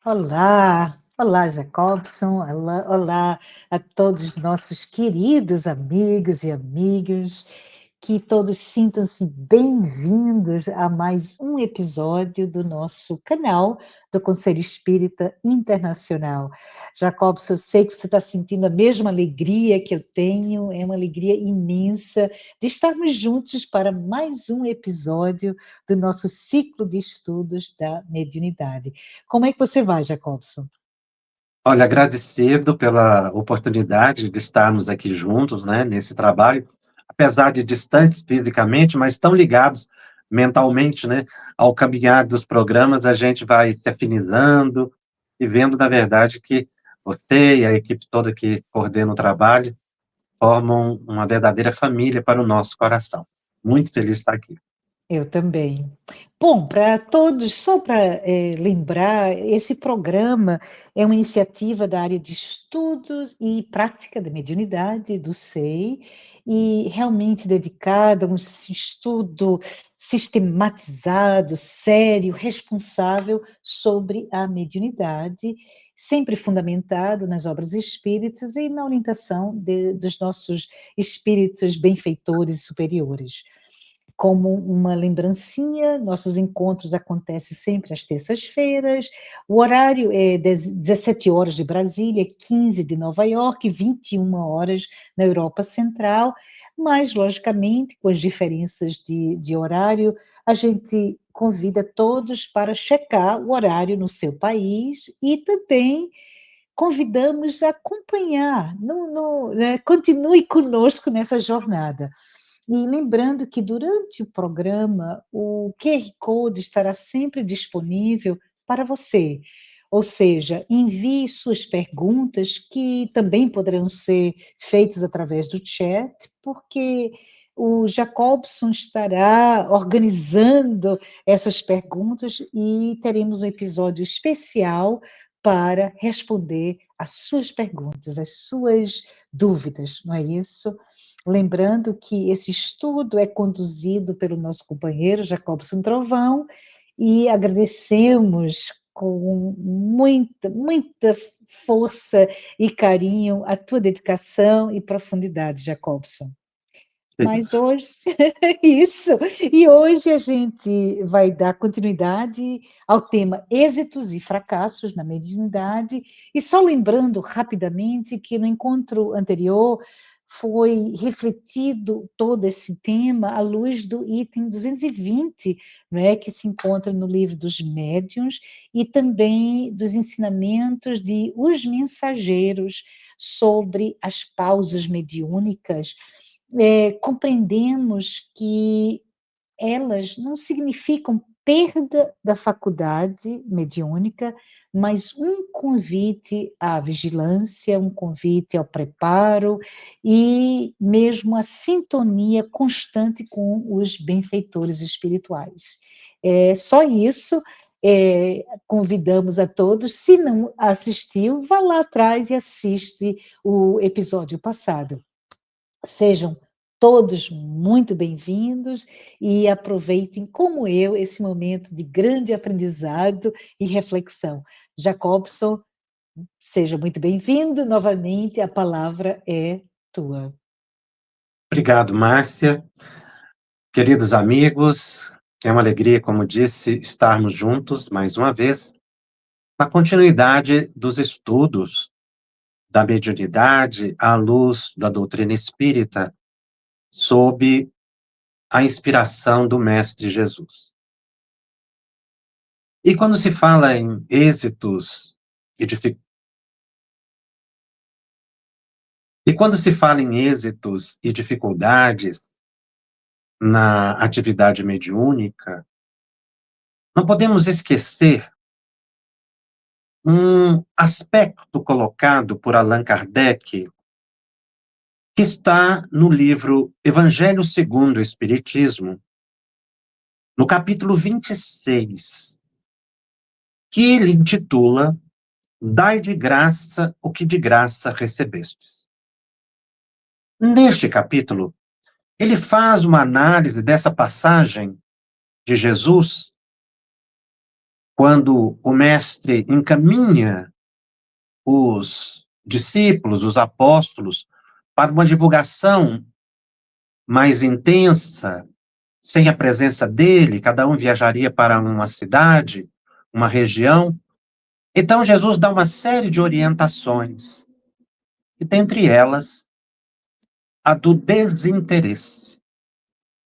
Olá, olá Jacobson, olá a todos os nossos queridos amigos e amigas, que todos sintam-se bem-vindos a mais um episódio do nosso canal do Conselho Espírita Internacional. Jacobson, eu sei que você está sentindo a mesma alegria que eu tenho, é uma alegria imensa de estarmos juntos para mais um episódio do nosso ciclo de estudos da mediunidade. Como é que você vai, Jacobson? Olha, agradecido pela oportunidade de estarmos aqui juntos, né, nesse trabalho, apesar de distantes fisicamente, mas tão ligados mentalmente, né, ao caminhar dos programas, a gente vai se afinizando e vendo, na verdade, que você e a equipe toda que coordena o trabalho formam uma verdadeira família para o nosso coração. Muito feliz de estar aqui. Eu também. Bom, para todos, só para lembrar, esse programa é uma iniciativa da área de estudos e prática da mediunidade, do SEI, e realmente dedicada a um estudo sistematizado, sério, responsável sobre a mediunidade, sempre fundamentado nas obras espíritas e na orientação dos nossos espíritos benfeitores superiores. Como uma lembrancinha, nossos encontros acontecem sempre às terças-feiras, o horário é 17 horas de Brasília, 15 de Nova York, 21 horas na Europa Central, mas, logicamente, com as diferenças de horário, a gente convida todos para checar o horário no seu país e também convidamos a acompanhar, né, continue conosco nessa jornada. E lembrando que durante o programa, o QR Code estará sempre disponível para você. Ou seja, envie suas perguntas, que também poderão ser feitas através do chat, porque o Jacobson estará organizando essas perguntas e teremos um episódio especial para responder às suas perguntas, às suas dúvidas, não é isso? Lembrando que esse estudo é conduzido pelo nosso companheiro Jacobson Trovão e agradecemos com muita força e carinho a tua dedicação e profundidade, Jacobson. É Mas isso. hoje, isso, e hoje a gente vai dar continuidade ao tema êxitos e fracassos na mediunidade, e só lembrando rapidamente que no encontro anterior foi refletido todo esse tema à luz do item 220, não é, que se encontra no livro dos médiuns, e também dos ensinamentos de Os Mensageiros sobre as pausas mediúnicas. Compreendemos que elas não significam perda da faculdade mediúnica, mas um convite à vigilância, um convite ao preparo e mesmo à sintonia constante com os benfeitores espirituais. Só isso. Convidamos a todos, se não assistiu, vá lá atrás e assiste o episódio passado. Sejam todos muito bem-vindos e aproveitem, como eu, esse momento de grande aprendizado e reflexão. Jacobson, seja muito bem-vindo novamente, a palavra é tua. Obrigado, Márcia. Queridos amigos, é uma alegria, como disse, estarmos juntos mais uma vez, na continuidade dos estudos da mediunidade à luz da doutrina espírita, sob a inspiração do Mestre Jesus. E quando se fala em êxitos e dific... e quando se fala em êxitos e dificuldades na atividade mediúnica, não podemos esquecer um aspecto colocado por Allan Kardec, que está no livro Evangelho segundo o Espiritismo, no capítulo 26, que ele intitula Dai de graça o que de graça recebestes. Neste capítulo, ele faz uma análise dessa passagem de Jesus quando o mestre encaminha os discípulos, os apóstolos, para uma divulgação mais intensa, sem a presença dele, cada um viajaria para uma cidade, uma região. Então, Jesus dá uma série de orientações, e dentre elas, a do desinteresse.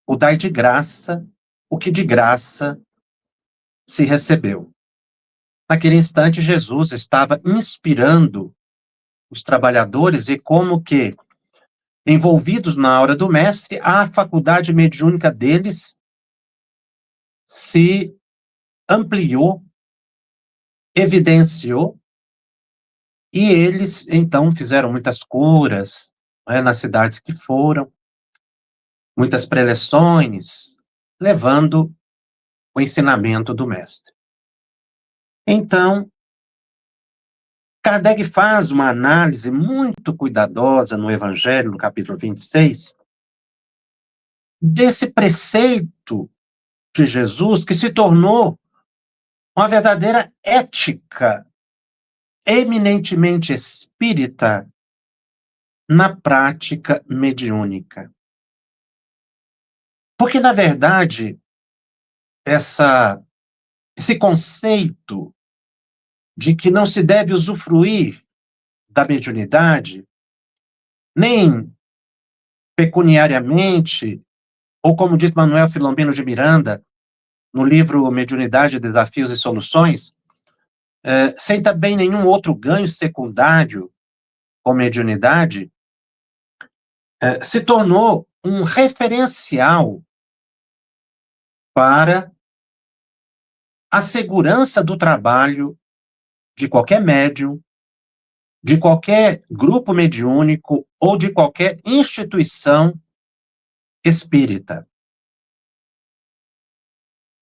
O dai de graça, o que de graça se recebeu. Naquele instante, Jesus estava inspirando os trabalhadores e como que, envolvidos na aura do mestre, a faculdade mediúnica deles se ampliou, evidenciou, e eles, então, fizeram muitas curas, né, nas cidades que foram, muitas preleções, levando o ensinamento do mestre. Então, Kardec faz uma análise muito cuidadosa no Evangelho, no capítulo 26, desse preceito de Jesus que se tornou uma verdadeira ética eminentemente espírita na prática mediúnica. Porque, na verdade, esse conceito de que não se deve usufruir da mediunidade, nem pecuniariamente, ou como diz Manuel Filomeno de Miranda, no livro Mediunidade, Desafios e Soluções, sem também nenhum outro ganho secundário com mediunidade, se tornou um referencial para a segurança do trabalho de qualquer médium, de qualquer grupo mediúnico ou de qualquer instituição espírita.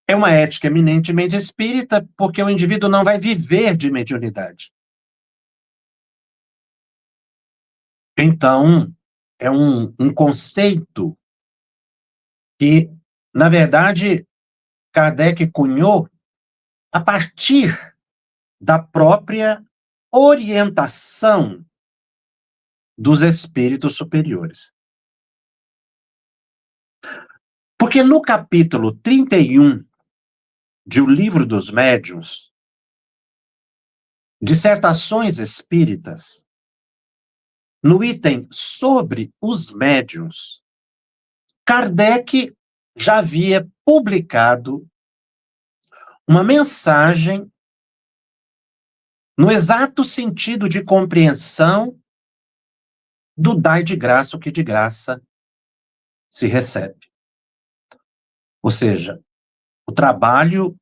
É uma ética eminentemente espírita porque o indivíduo não vai viver de mediunidade. Então, é um conceito que, na verdade, Kardec cunhou a partir da própria orientação dos espíritos superiores. Porque no capítulo 31 de O Livro dos Médiuns, Dissertações Espíritas, no item sobre os médiuns, Kardec já havia publicado uma mensagem no exato sentido de compreensão do dai de graça o que de graça se recebe. Ou seja, o trabalho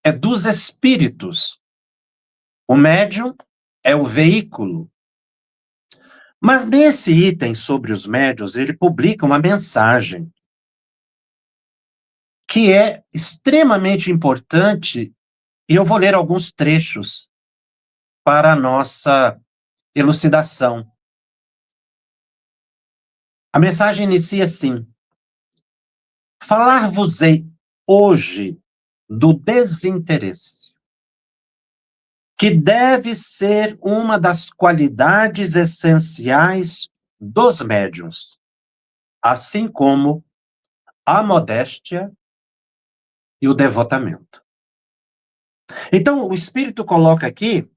é dos espíritos. O médium é o veículo. Mas nesse item sobre os médiuns, ele publica uma mensagem que é extremamente importante, e eu vou ler alguns trechos para a nossa elucidação. A mensagem inicia assim: falar-vos-ei hoje do desinteresse, que deve ser uma das qualidades essenciais dos médiuns, assim como a modéstia e o devotamento. Então, o Espírito coloca aqui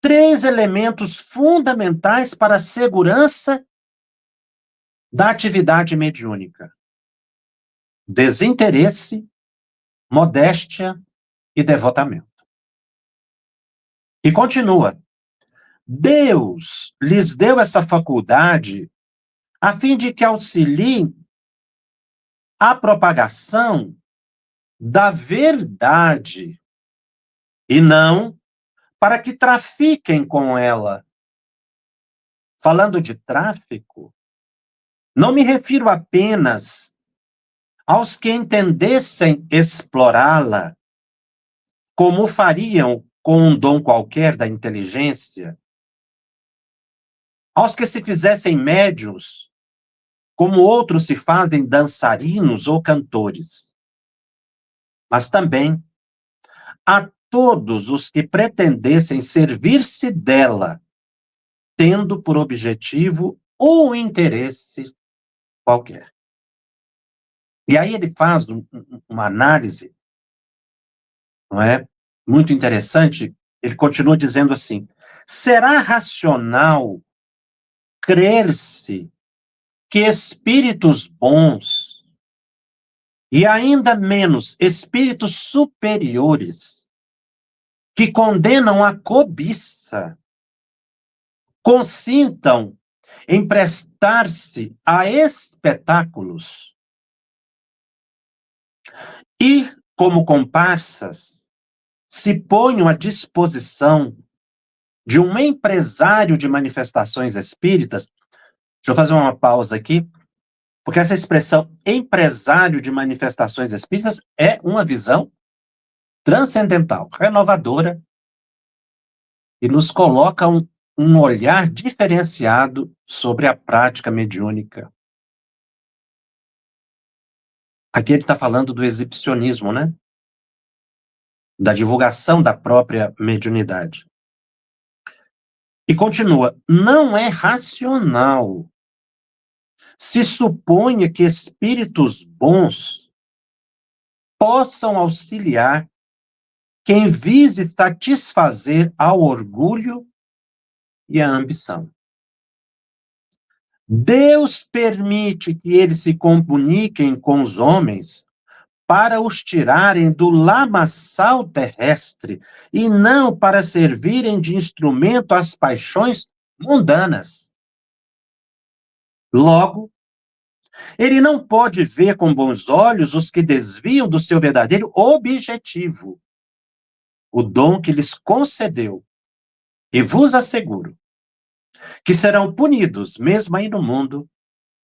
3 elementos fundamentais para a segurança da atividade mediúnica: desinteresse, modéstia e devotamento. E continua: Deus lhes deu essa faculdade a fim de que auxiliem a propagação da verdade e não para que trafiquem com ela. Falando de tráfico, não me refiro apenas aos que entendessem explorá-la, como fariam com um dom qualquer da inteligência, aos que se fizessem médiuns, como outros se fazem dançarinos ou cantores, mas também a todos os que pretendessem servir-se dela, tendo por objetivo ou interesse qualquer. E aí ele faz uma análise, não é? Muito interessante. Ele continua dizendo assim: será racional crer-se que espíritos bons e ainda menos espíritos superiores que condenam a cobiça consintam em prestar-se a espetáculos e, como comparsas, se ponham à disposição de um empresário de manifestações espíritas. Deixa eu fazer uma pausa aqui, porque essa expressão empresário de manifestações espíritas é uma visão transcendental, renovadora, e nos coloca um olhar diferenciado sobre a prática mediúnica. Aqui ele está falando do exibicionismo, né? Da divulgação da própria mediunidade. E continua: não é racional se suponha que espíritos bons possam auxiliar quem vise satisfazer ao orgulho e à ambição. Deus permite que eles se comuniquem com os homens para os tirarem do lamaçal terrestre e não para servirem de instrumento às paixões mundanas. Logo, ele não pode ver com bons olhos os que desviam do seu verdadeiro objetivo, o dom que lhes concedeu, e vos asseguro que serão punidos, mesmo aí no mundo,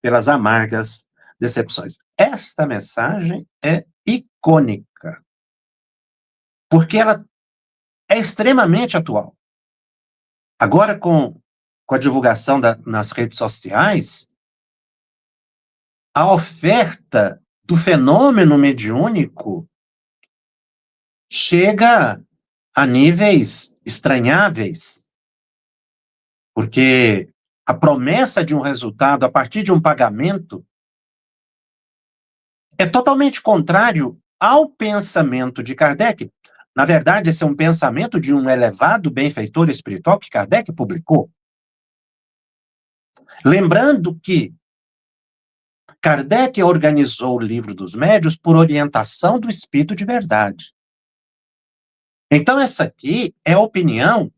pelas amargas decepções. Esta mensagem é icônica, porque ela é extremamente atual. Agora, com a divulgação nas redes sociais, a oferta do fenômeno mediúnico chega a níveis estranháveis, porque a promessa de um resultado a partir de um pagamento é totalmente contrário ao pensamento de Kardec. Na verdade, esse é um pensamento de um elevado benfeitor espiritual que Kardec publicou. Lembrando que Kardec organizou o Livro dos Médiuns por orientação do Espírito de Verdade. Então, essa aqui é a opinião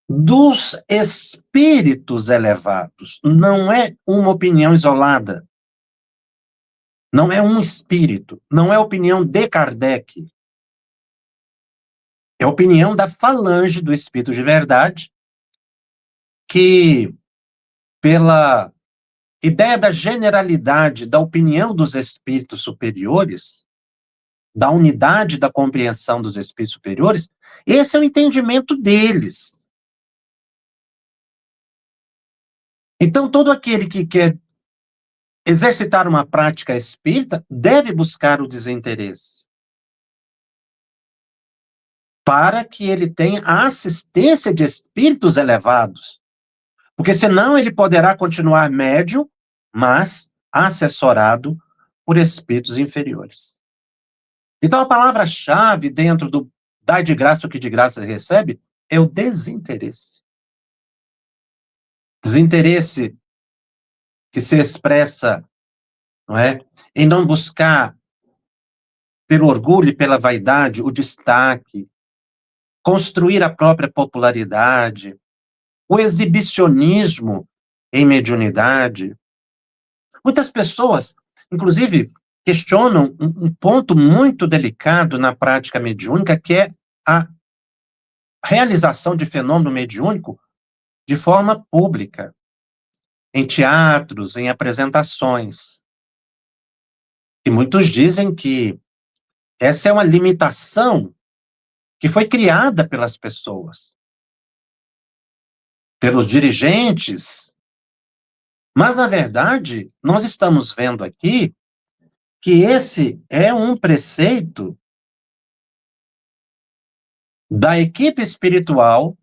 dos espíritos elevados, não é uma opinião isolada. Não é um espírito, não é a opinião de Kardec. É a opinião da falange do Espírito de Verdade, que, pela ideia da generalidade da opinião dos espíritos superiores, da unidade da compreensão dos espíritos superiores, esse é o entendimento deles. Então, todo aquele que quer exercitar uma prática espírita deve buscar o desinteresse, para que ele tenha a assistência de espíritos elevados, porque senão ele poderá continuar médium, mas assessorado por espíritos inferiores. Então, a palavra-chave dentro do dai de graça o que de graça recebe é o desinteresse. Desinteresse que se expressa, não é, em não buscar, pelo orgulho e pela vaidade, o destaque, construir a própria popularidade, o exibicionismo em mediunidade. Muitas pessoas, inclusive, questionam um ponto muito delicado na prática mediúnica, que é a realização de fenômeno mediúnico de forma pública, em teatros, em apresentações. E muitos dizem que essa é uma limitação que foi criada pelas pessoas, pelos dirigentes, mas, na verdade, nós estamos vendo aqui que esse é um preceito da equipe espiritual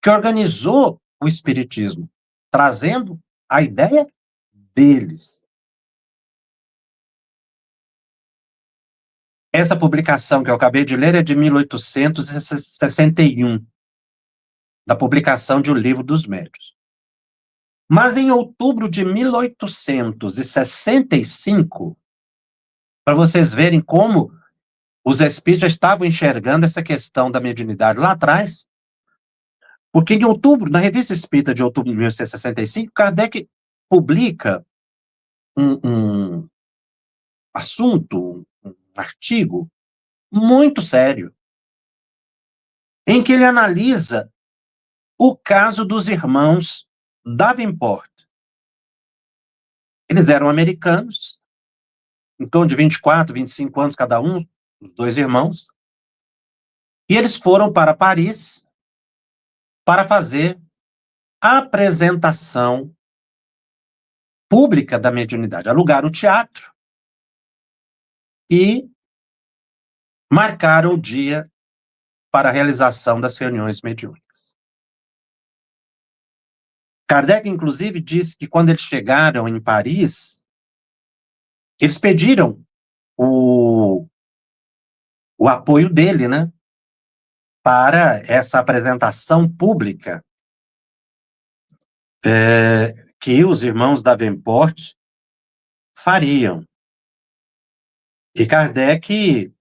que organizou o espiritismo, trazendo a ideia deles. Essa publicação que eu acabei de ler é de 1861, da publicação de O Livro dos Médiuns. Mas em outubro de 1865, para vocês verem como os espíritos já estavam enxergando essa questão da mediunidade lá atrás, porque em outubro, na Revista Espírita de outubro de 1865, Kardec publica um assunto, um artigo muito sério, em que ele analisa o caso dos irmãos Davenport. Eles eram americanos, em torno de 24, 25 anos cada um, os dois irmãos, e eles foram para Paris para fazer a apresentação pública da mediunidade. Alugaram o teatro e marcaram o dia para a realização das reuniões mediúnicas. Kardec, inclusive, disse que quando eles chegaram em Paris, eles pediram o apoio dele, né, para essa apresentação pública que os irmãos Davenport fariam. E Kardec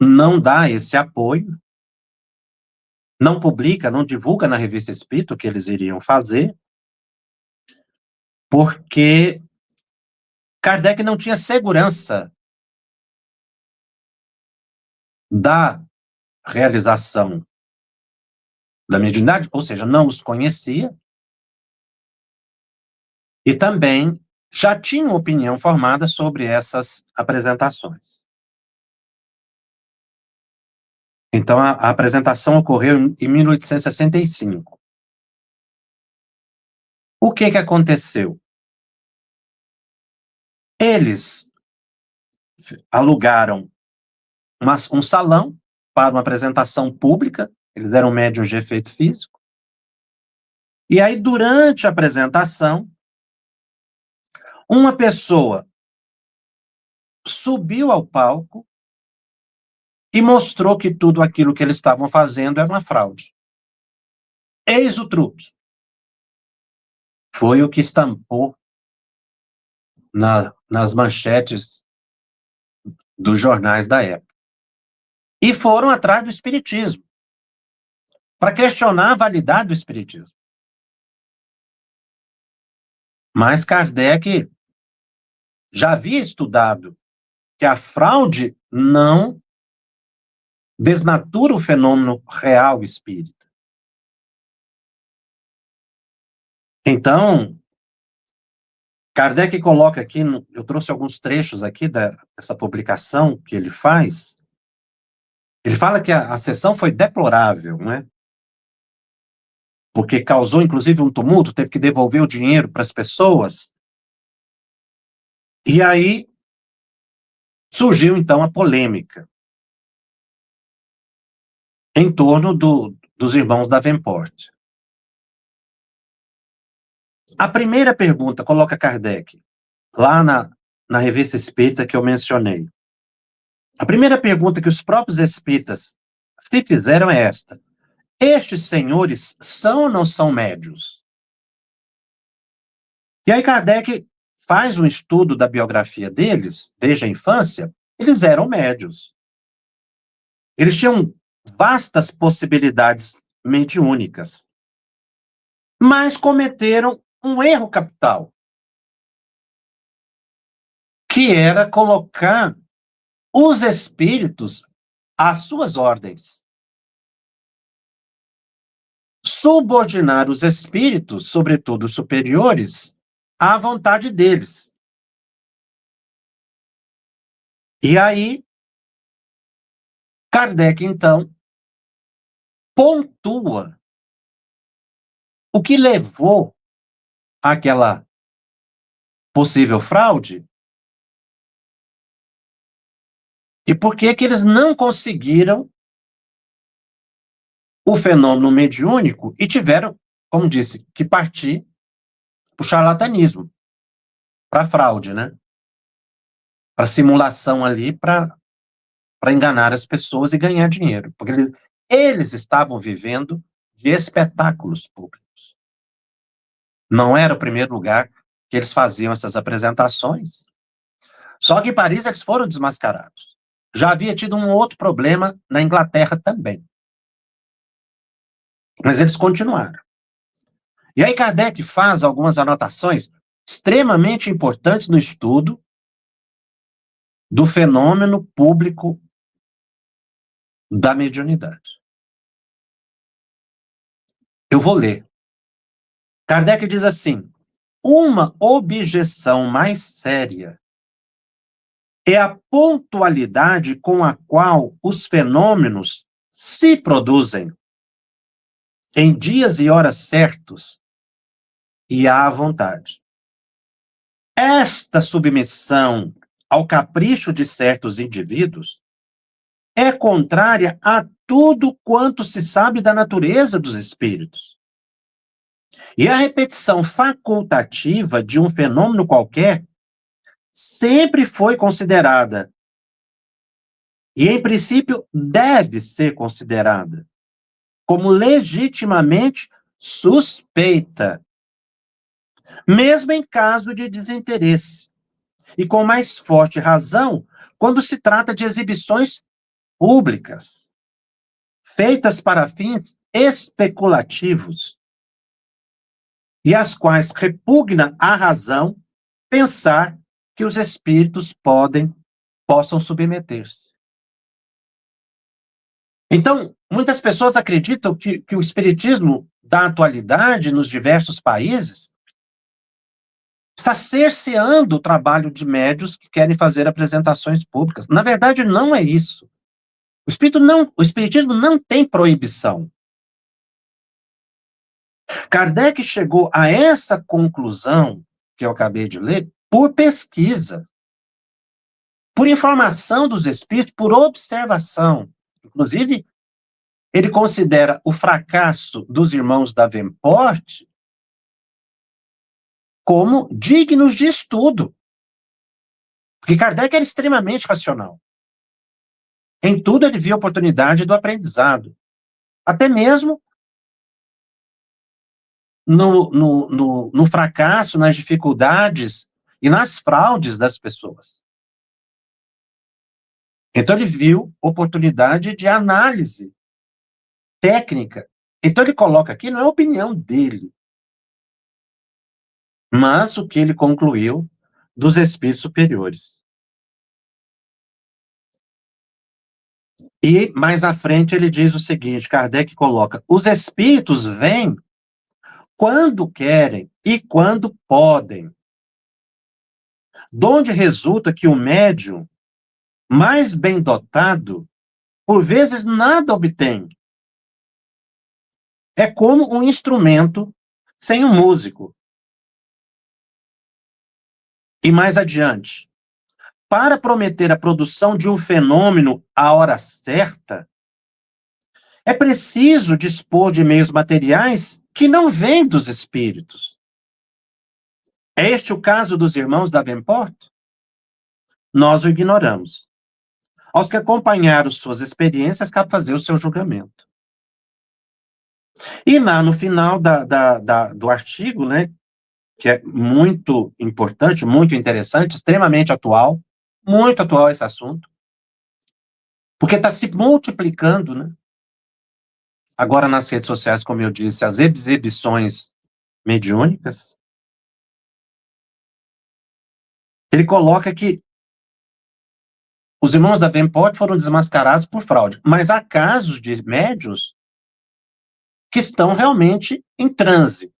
não dá esse apoio, não publica, não divulga na Revista Espírita o que eles iriam fazer, porque Kardec não tinha segurança da realização da mediunidade, ou seja, não os conhecia, e também já tinha uma opinião formada sobre essas apresentações. Então, a apresentação ocorreu em 1865. O que aconteceu? Eles alugaram um salão para uma apresentação pública, eles eram médiuns de efeito físico, e aí, durante a apresentação, uma pessoa subiu ao palco e mostrou que tudo aquilo que eles estavam fazendo era uma fraude. Eis o truque. Foi o que estampou nas manchetes dos jornais da época. E foram atrás do espiritismo, para questionar a validade do espiritismo. Mas Kardec já havia estudado que a fraude não desnatura o fenômeno real espírita. Então, Kardec coloca aqui, eu trouxe alguns trechos aqui dessa publicação que ele faz. Ele fala que a sessão foi deplorável, né? Porque causou, inclusive, um tumulto, teve que devolver o dinheiro para as pessoas. E aí surgiu, então, a polêmica em torno dos irmãos Davenport. A primeira pergunta, coloca Kardec, lá na Revista Espírita que eu mencionei. A primeira pergunta que os próprios espíritas se fizeram é esta: estes senhores são ou não são médios? E aí Kardec faz um estudo da biografia deles, desde a infância. Eles eram médios. Eles tinham vastas possibilidades mediúnicas, mas cometeram um erro capital, que era colocar os espíritos às suas ordens. Subordinar os espíritos, sobretudo os superiores, à vontade deles. E aí, Kardec, então, pontua o que levou àquela possível fraude, E por que que eles não conseguiram o fenômeno mediúnico e tiveram, como disse, que partir para o charlatanismo, para a fraude, né? Para simulação ali, para enganar as pessoas e ganhar dinheiro. Porque eles estavam vivendo de espetáculos públicos. Não era o primeiro lugar que eles faziam essas apresentações. Só que em Paris eles foram desmascarados. Já havia tido um outro problema na Inglaterra também. Mas eles continuaram. E aí Kardec faz algumas anotações extremamente importantes no estudo do fenômeno público da mediunidade. Eu vou ler. Kardec diz assim: uma objeção mais séria é a pontualidade com a qual os fenômenos se produzem em dias e horas certos e à vontade. Esta submissão ao capricho de certos indivíduos é contrária a tudo quanto se sabe da natureza dos espíritos. E a repetição facultativa de um fenômeno qualquer sempre foi considerada, e em princípio deve ser considerada, como legitimamente suspeita, mesmo em caso de desinteresse, e com mais forte razão quando se trata de exibições públicas, feitas para fins especulativos, e às quais repugna a razão pensar que os espíritos possam submeter-se. Então, muitas pessoas acreditam que o espiritismo da atualidade, nos diversos países, está cerceando o trabalho de médios que querem fazer apresentações públicas. Na verdade, não é isso. O espiritismo não tem proibição. Kardec chegou a essa conclusão que eu acabei de ler por pesquisa, por informação dos espíritos, por observação. Inclusive, ele considera o fracasso dos irmãos Davenport como dignos de estudo. Porque Kardec era extremamente racional. Em tudo ele via a oportunidade do aprendizado. Até mesmo no fracasso, nas dificuldades e nas fraudes das pessoas. Então ele viu oportunidade de análise técnica. Então ele coloca aqui, não é a opinião dele, mas o que ele concluiu dos espíritos superiores. E mais à frente ele diz o seguinte, Kardec coloca: os espíritos vêm quando querem e quando podem. Donde resulta que o médium, mais bem dotado, por vezes nada obtém. É como um instrumento sem um músico. E mais adiante, para prometer a produção de um fenômeno à hora certa, é preciso dispor de meios materiais que não vêm dos espíritos. É este o caso dos irmãos Davenport? Nós o ignoramos. Aos que acompanharam suas experiências, cabe fazer o seu julgamento. E no final do artigo, né, que é muito importante, muito interessante, extremamente atual, muito atual esse assunto, porque está se multiplicando, né? Agora nas redes sociais, como eu disse, as exibições mediúnicas. Ele coloca que os irmãos Davenport foram desmascarados por fraude, mas há casos de médios que estão realmente em transe.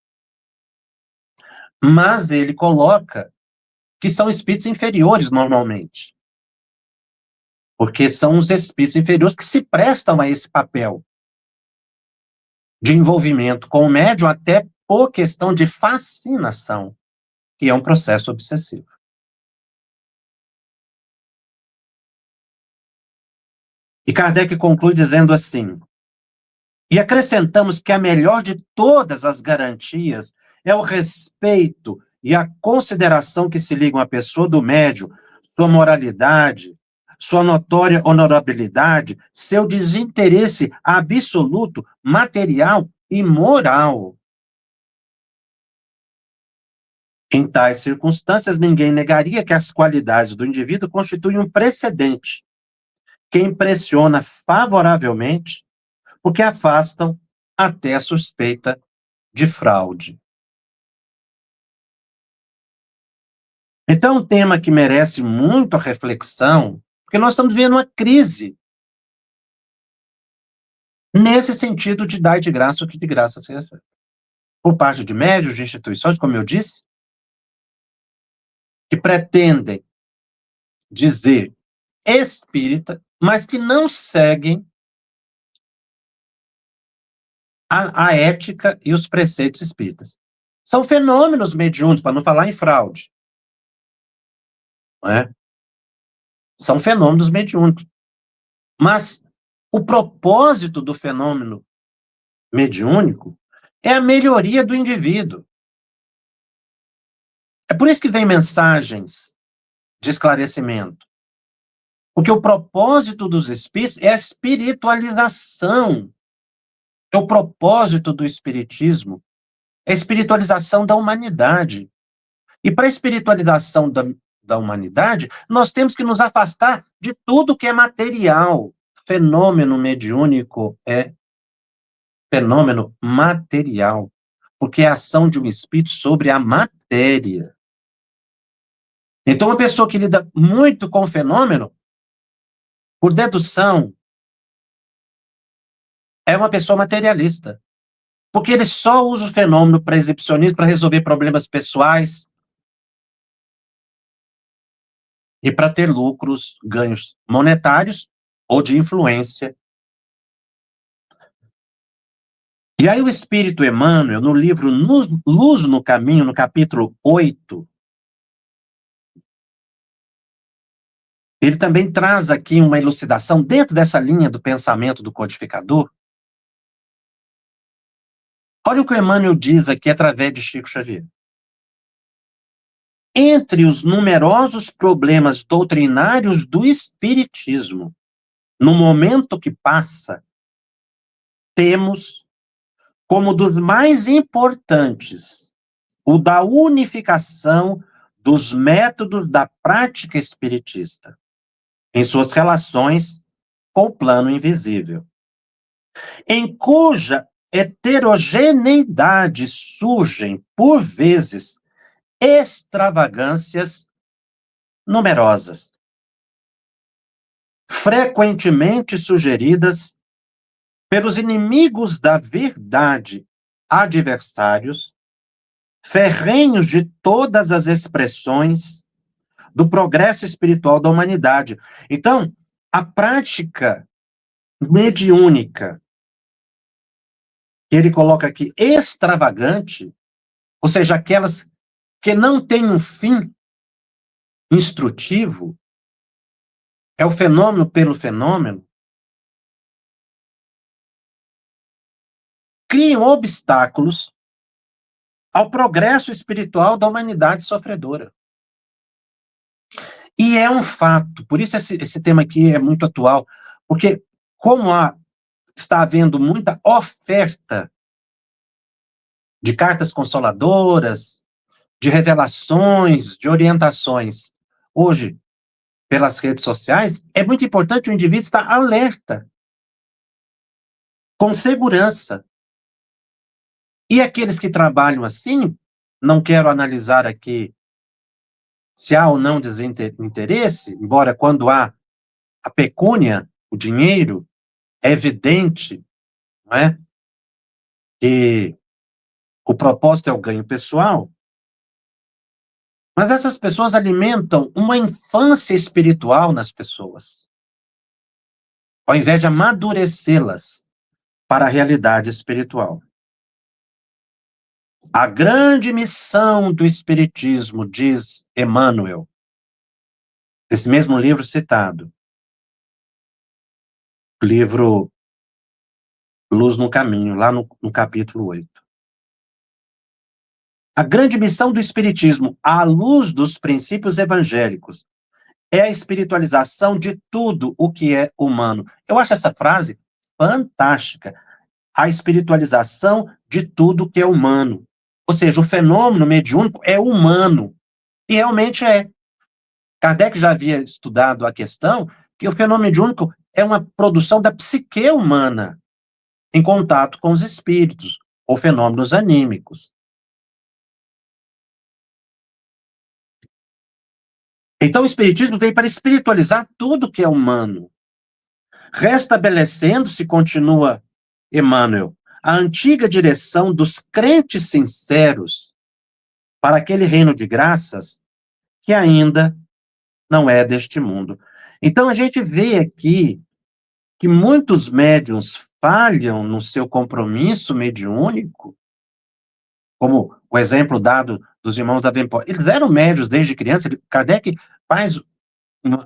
Mas ele coloca que são espíritos inferiores normalmente. Porque são os espíritos inferiores que se prestam a esse papel de envolvimento com o médium até por questão de fascinação, que é um processo obsessivo. E Kardec conclui dizendo assim: e acrescentamos que a melhor de todas as garantias é o respeito e a consideração que se ligam à pessoa do médium, sua moralidade, sua notória honorabilidade, seu desinteresse absoluto, material e moral. Em tais circunstâncias, ninguém negaria que as qualidades do indivíduo constituem um precedente que impressiona favoravelmente, porque afastam até a suspeita de fraude. Então, um tema que merece muita reflexão, porque nós estamos vivendo uma crise nesse sentido de dar de graça o que de graça se recebe. Por parte de médios, de instituições, como eu disse, que pretendem dizer espírita, mas que não seguem a ética e os preceitos espíritas. São fenômenos mediúnicos, para não falar em fraude. Não é? São fenômenos mediúnicos. Mas o propósito do fenômeno mediúnico é a melhoria do indivíduo. É por isso que vem mensagens de esclarecimento. Porque o propósito dos espíritos é a espiritualização. É o propósito do espiritismo, é a espiritualização da humanidade. E para a espiritualização da humanidade, nós temos que nos afastar de tudo que é material. Fenômeno mediúnico é fenômeno material, porque é a ação de um espírito sobre a matéria. Então, uma pessoa que lida muito com o fenômeno, por dedução, é uma pessoa materialista. Porque ele só usa o fenômeno para exibicionismo, para resolver problemas pessoais e para ter lucros, ganhos monetários ou de influência. E aí o Espírito Emmanuel, no livro Luz no Caminho, no capítulo 8, ele também traz aqui uma elucidação dentro dessa linha do pensamento do codificador. Olha o que o Emmanuel diz aqui através de Chico Xavier. Entre os numerosos problemas doutrinários do Espiritismo, no momento que passa, temos como dos mais importantes o da unificação dos métodos da prática espiritista em suas relações com o plano invisível, em cuja heterogeneidade surgem, por vezes, extravagâncias numerosas, frequentemente sugeridas pelos inimigos da verdade, adversários, ferrenhos de todas as expressões do progresso espiritual da humanidade. Então, a prática mediúnica, que ele coloca aqui, extravagante, ou seja, aquelas que não têm um fim instrutivo, é o fenômeno pelo fenômeno, criam obstáculos ao progresso espiritual da humanidade sofredora. E é um fato, por isso esse tema aqui é muito atual, porque como está havendo muita oferta de cartas consoladoras, de revelações, de orientações, hoje, pelas redes sociais, é muito importante o indivíduo estar alerta, com segurança. E aqueles que trabalham assim, não quero analisar aqui se há ou não desinteresse, embora quando há a pecúnia, o dinheiro, é evidente, não é? Que o propósito é o ganho pessoal, mas essas pessoas alimentam uma infância espiritual nas pessoas, ao invés de amadurecê-las para a realidade espiritual. A grande missão do Espiritismo, diz Emmanuel, esse mesmo livro citado, livro Luz no Caminho, lá no capítulo 8. A grande missão do Espiritismo, à luz dos princípios evangélicos, é a espiritualização de tudo o que é humano. Eu acho essa frase fantástica. A espiritualização de tudo o que é humano. Ou seja, o fenômeno mediúnico é humano. E realmente é. Kardec já havia estudado a questão que o fenômeno mediúnico é uma produção da psique humana em contato com os espíritos ou fenômenos anímicos. Então o Espiritismo veio para espiritualizar tudo que é humano, restabelecendo-se, continua Emmanuel, a antiga direção dos crentes sinceros para aquele reino de graças que ainda não é deste mundo. Então a gente vê aqui que muitos médiuns falham no seu compromisso mediúnico, como o exemplo dado dos irmãos da Vempó. Eles eram médiuns desde criança. Kardec faz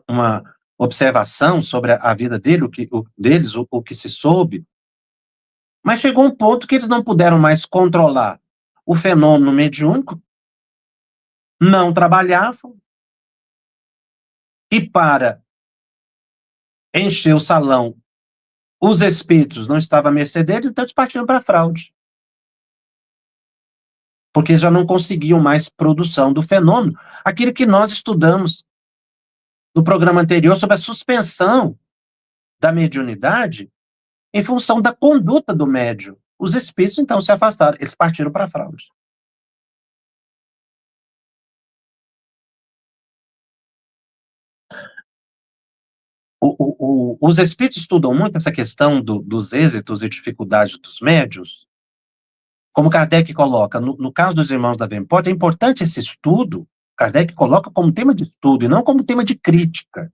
uma observação sobre a vida dele, o que se soube, mas chegou um ponto que eles não puderam mais controlar o fenômeno mediúnico, não trabalhavam, e para encher o salão, os espíritos não estavam à mercê deles, então eles partiram para a fraude. Porque já não conseguiam mais produção do fenômeno. Aquilo que nós estudamos no programa anterior sobre a suspensão da mediunidade em função da conduta do médium. Os espíritos, então, se afastaram, eles partiram para a fraude. Os espíritos estudam muito essa questão dos êxitos e dificuldades dos médiuns. Como Kardec coloca, no caso dos irmãos da Vemport, é importante esse estudo, Kardec coloca como tema de estudo e não como tema de crítica.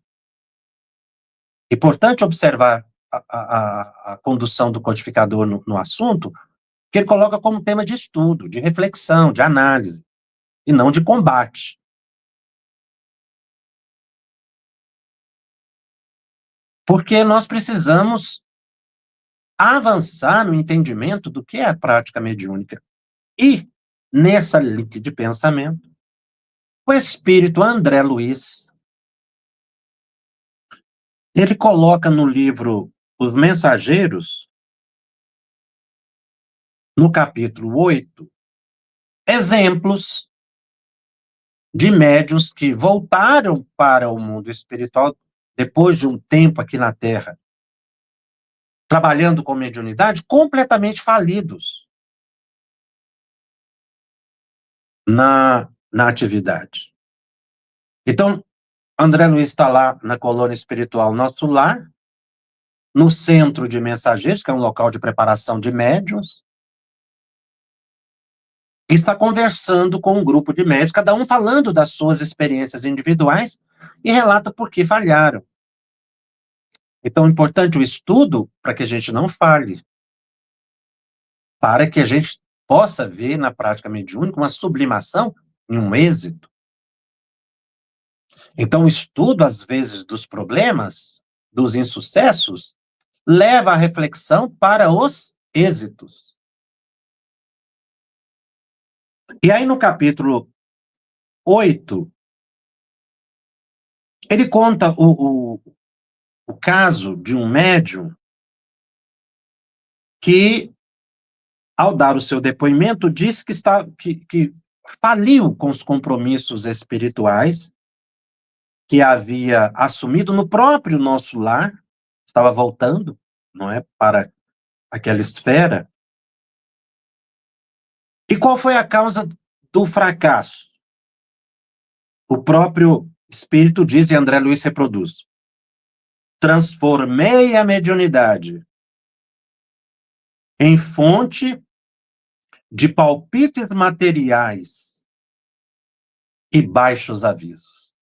É importante observar a condução do codificador no assunto, que ele coloca como tema de estudo, de reflexão, de análise, e não de combate. Porque nós precisamos avançar no entendimento do que é a prática mediúnica. E, nessa linha de pensamento, o espírito André Luiz, ele coloca no livro Os Mensageiros, no capítulo 8, exemplos de médiuns que voltaram para o mundo espiritual depois de um tempo aqui na Terra, trabalhando com mediunidade, completamente falidos na atividade. Então, André Luiz está lá na colônia espiritual Nosso Lar, no centro de mensageiros, que é um local de preparação de médiuns, e está conversando com um grupo de médiuns, cada um falando das suas experiências individuais e relata por que falharam. Então, é importante o estudo para que a gente não falhe, para que a gente possa ver na prática mediúnica uma sublimação e um êxito. Então, o estudo, às vezes, dos problemas, dos insucessos, leva a reflexão para os êxitos. E aí, no capítulo 8, ele conta o caso de um médium que, ao dar o seu depoimento, disse que faliu com os compromissos espirituais que havia assumido no próprio Nosso Lar, estava voltando, não é, para aquela esfera. E qual foi a causa do fracasso? O próprio Espírito diz, e André Luiz reproduz: transformei a mediunidade em fonte de palpites materiais e baixos avisos.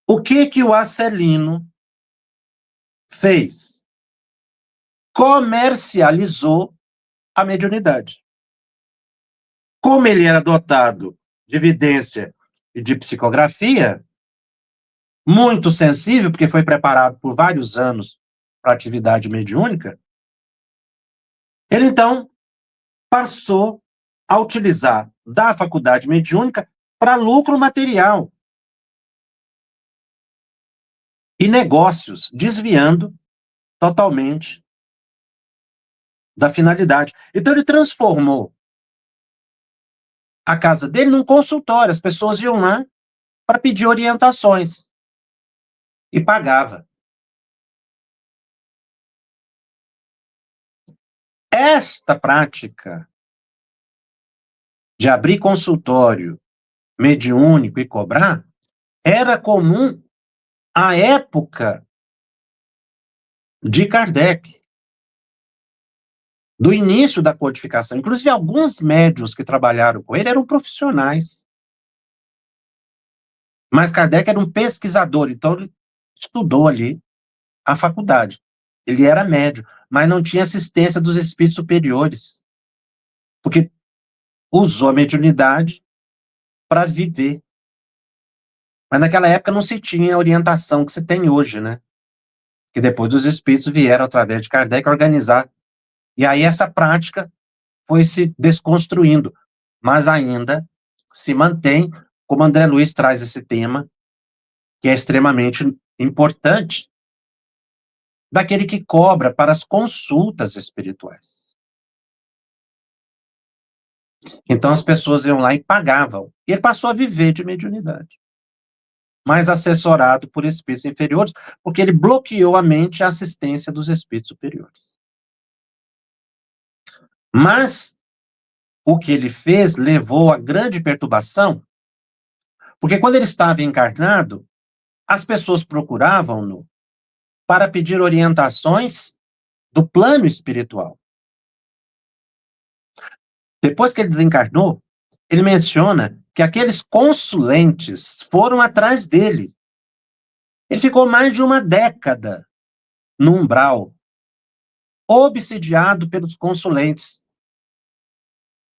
O que o Acelino fez? Comercializou a mediunidade. Como ele era dotado de evidência e de psicografia, muito sensível, porque foi preparado por vários anos para atividade mediúnica, ele então passou a utilizar da faculdade mediúnica para lucro material e negócios, desviando totalmente da finalidade. Então ele transformou a casa dele num consultório, as pessoas iam lá para pedir orientações e pagava. Esta prática de abrir consultório mediúnico e cobrar era comum à época de Kardec, do início da codificação. Inclusive, alguns médiuns que trabalharam com ele eram profissionais. Mas Kardec era um pesquisador, então ele estudou ali a faculdade. Ele era médium, mas não tinha assistência dos espíritos superiores, porque usou a mediunidade para viver. Mas naquela época não se tinha a orientação que se tem hoje, né? Que depois os espíritos vieram, através de Kardec, organizar. E aí essa prática foi se desconstruindo, mas ainda se mantém, como André Luiz traz esse tema, que é extremamente importante, daquele que cobra para as consultas espirituais. Então as pessoas iam lá e pagavam. E ele passou a viver de mediunidade, mas assessorado por espíritos inferiores, porque ele bloqueou a mente à assistência dos espíritos superiores. Mas o que ele fez levou a grande perturbação, porque quando ele estava encarnado, as pessoas procuravam-no para pedir orientações do plano espiritual. Depois que ele desencarnou, ele menciona que aqueles consulentes foram atrás dele. Ele ficou mais de uma década no umbral, obsidiado pelos consulentes,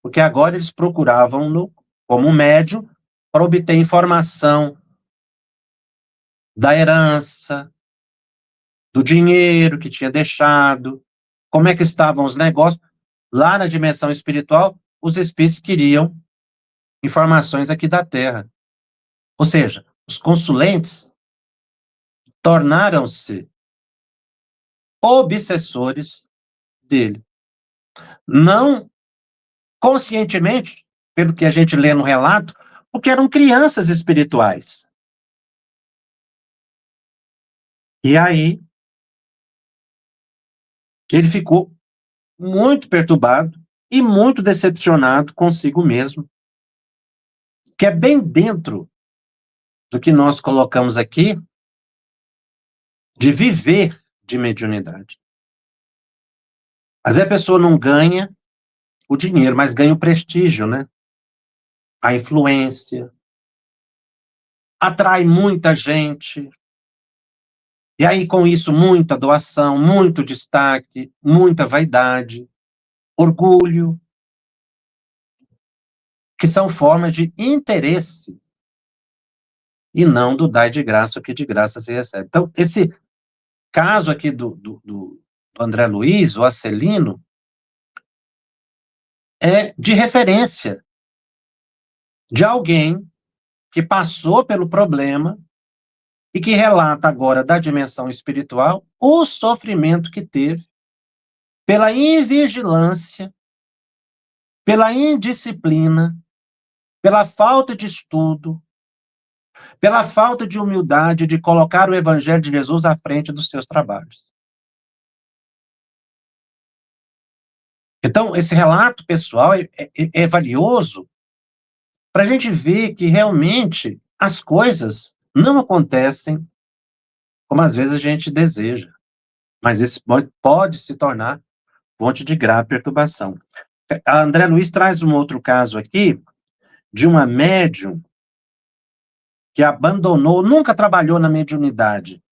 porque agora eles procuravam-no como médium para obter informação da herança, do dinheiro que tinha deixado, como é que estavam os negócios. Lá na dimensão espiritual, os espíritos queriam informações aqui da Terra. Ou seja, os consulentes tornaram-se obsessores dele. Não conscientemente, pelo que a gente lê no relato, porque eram crianças espirituais. E aí, ele ficou muito perturbado e muito decepcionado consigo mesmo, que é bem dentro do que nós colocamos aqui, de viver de mediunidade. Mas a pessoa não ganha o dinheiro, mas ganha o prestígio, né? A influência, atrai muita gente, e aí com isso muita doação, muito destaque, muita vaidade, orgulho, que são formas de interesse, e não do dai de graça o que de graça se recebe. Então, esse caso aqui do André Luiz, o Acelino, é de referência de alguém que passou pelo problema e que relata agora da dimensão espiritual o sofrimento que teve pela invigilância, pela indisciplina, pela falta de estudo, pela falta de humildade de colocar o Evangelho de Jesus à frente dos seus trabalhos. Então, esse relato pessoal é valioso para a gente ver que realmente as coisas não acontecem como às vezes a gente deseja, mas isso pode se tornar fonte de grave perturbação. A André Luiz traz um outro caso aqui, de uma médium que abandonou, nunca trabalhou na mediunidade.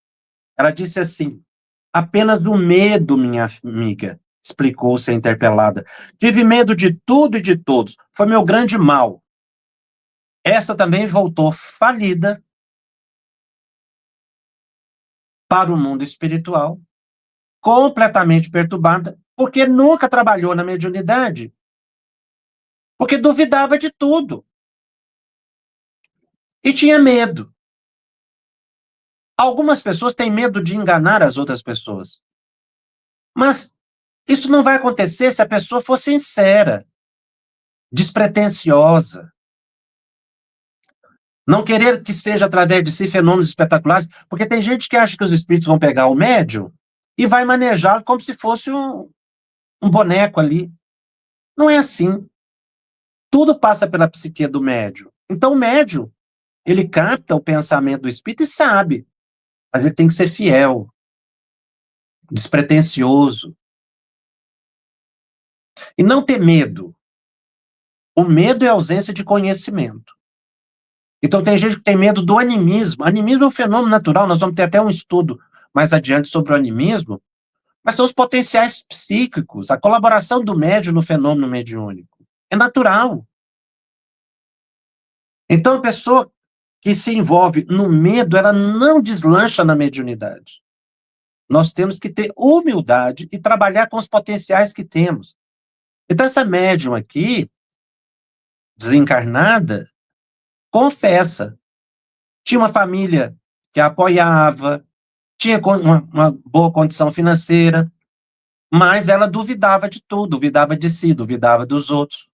Ela disse assim: apenas o medo, minha amiga, explicou-se a interpelada. Tive medo de tudo e de todos. Foi meu grande mal. Esta também voltou falida para o mundo espiritual completamente perturbada, porque nunca trabalhou na mediunidade, porque duvidava de tudo e tinha medo. Algumas pessoas têm medo de enganar as outras pessoas, mas isso não vai acontecer se a pessoa for sincera, despretensiosa, não querer que seja através de si fenômenos espetaculares, porque tem gente que acha que os espíritos vão pegar o médium e vai manejá-lo como se fosse um boneco ali. Não é assim. Tudo passa pela psique do médium. Então o médium, ele capta o pensamento do espírito e sabe, mas ele tem que ser fiel, despretensioso, e não ter medo. O medo é a ausência de conhecimento. Então tem gente que tem medo do animismo. Animismo é um fenômeno natural, nós vamos ter até um estudo mais adiante sobre o animismo, mas são os potenciais psíquicos, a colaboração do médium no fenômeno mediúnico. É natural. Então a pessoa que se envolve no medo, ela não deslancha na mediunidade. Nós temos que ter humildade e trabalhar com os potenciais que temos. Então essa médium aqui, desencarnada, confessa, tinha uma família que a apoiava, tinha uma boa condição financeira, mas ela duvidava de tudo, duvidava de si, duvidava dos outros.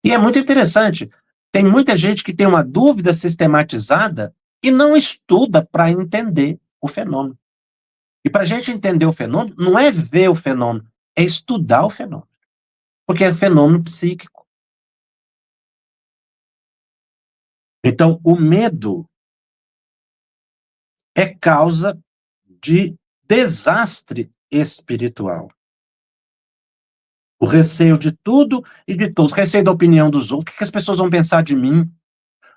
E é muito interessante, tem muita gente que tem uma dúvida sistematizada e não estuda para entender o fenômeno. E para a gente entender o fenômeno, não é ver o fenômeno, é estudar o fenômeno, porque é fenômeno psíquico. Então, o medo é causa de desastre espiritual. O receio de tudo e de todos, receio da opinião dos outros, o que as pessoas vão pensar de mim?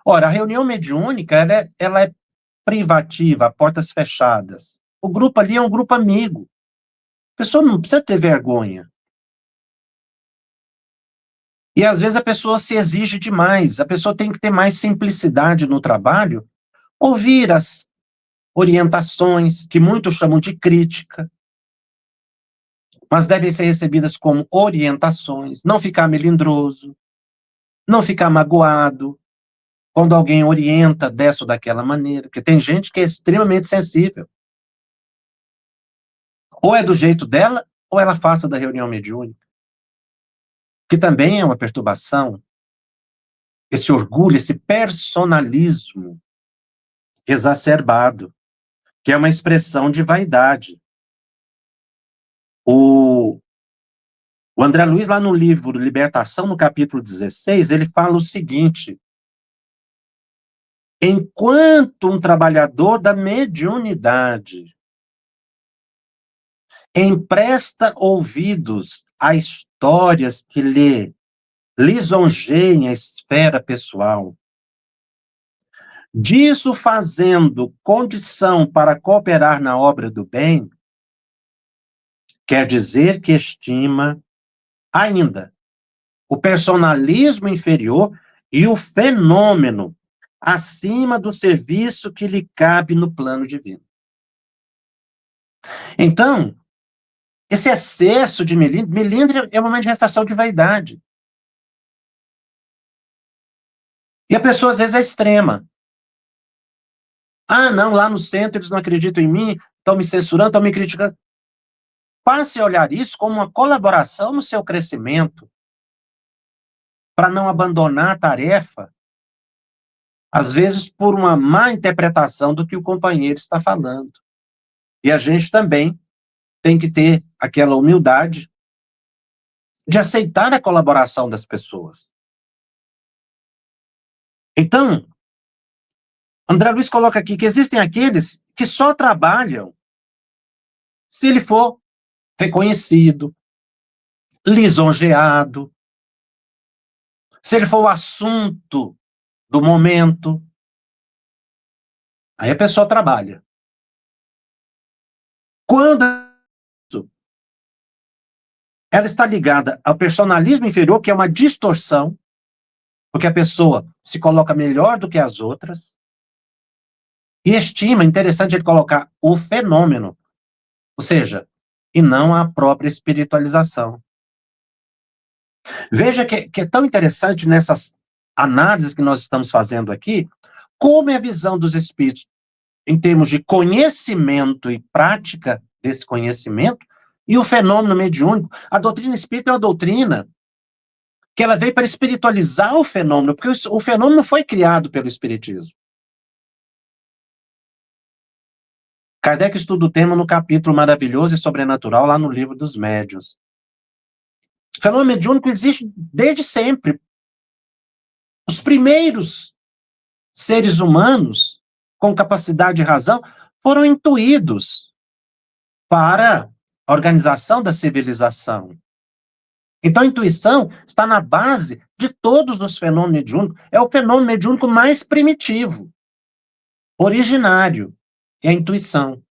Ora, a reunião mediúnica, ela é privativa, portas fechadas. O grupo ali é um grupo amigo. A pessoa não precisa ter vergonha. E às vezes a pessoa se exige demais, a pessoa tem que ter mais simplicidade no trabalho, ouvir as orientações, que muitos chamam de crítica, mas devem ser recebidas como orientações, não ficar melindroso, não ficar magoado, quando alguém orienta dessa ou daquela maneira, porque tem gente que é extremamente sensível. Ou é do jeito dela, ou ela afasta da reunião mediúnica, que também é uma perturbação, esse orgulho, esse personalismo exacerbado, que é uma expressão de vaidade. O André Luiz, lá no livro Libertação, no capítulo 16, ele fala o seguinte: enquanto um trabalhador da mediunidade empresta ouvidos a histórias que lhe lisonjeiem a esfera pessoal, disso fazendo condição para cooperar na obra do bem, quer dizer que estima ainda o personalismo inferior e o fenômeno acima do serviço que lhe cabe no plano divino. Então, esse excesso de melindre é uma manifestação de vaidade. E a pessoa, às vezes, é extrema. Ah, não, lá no centro eles não acreditam em mim, estão me censurando, estão me criticando. Passe a olhar isso como uma colaboração no seu crescimento, para não abandonar a tarefa, às vezes por uma má interpretação do que o companheiro está falando. E a gente também tem que ter aquela humildade de aceitar a colaboração das pessoas. Então, André Luiz coloca aqui que existem aqueles que só trabalham se ele for reconhecido, lisonjeado, se ele for o assunto do momento. Aí a pessoa trabalha. Quando ela está ligada ao personalismo inferior, que é uma distorção, porque a pessoa se coloca melhor do que as outras, E estima, interessante ele colocar o fenômeno, ou seja, e não a própria espiritualização. Veja que é tão interessante nessas análises que nós estamos fazendo aqui, como é a visão dos espíritos em termos de conhecimento e prática desse conhecimento, e o fenômeno mediúnico. A doutrina espírita é uma doutrina que ela veio para espiritualizar o fenômeno, porque o fenômeno foi criado pelo espiritismo. Kardec estuda o tema no capítulo Maravilhoso e Sobrenatural, lá no Livro dos Médiuns. O fenômeno mediúnico existe desde sempre. Os primeiros seres humanos com capacidade de razão foram intuídos para a organização da civilização. Então, a intuição está na base de todos os fenômenos mediúnicos. É o fenômeno mediúnico mais primitivo, originário, é a intuição.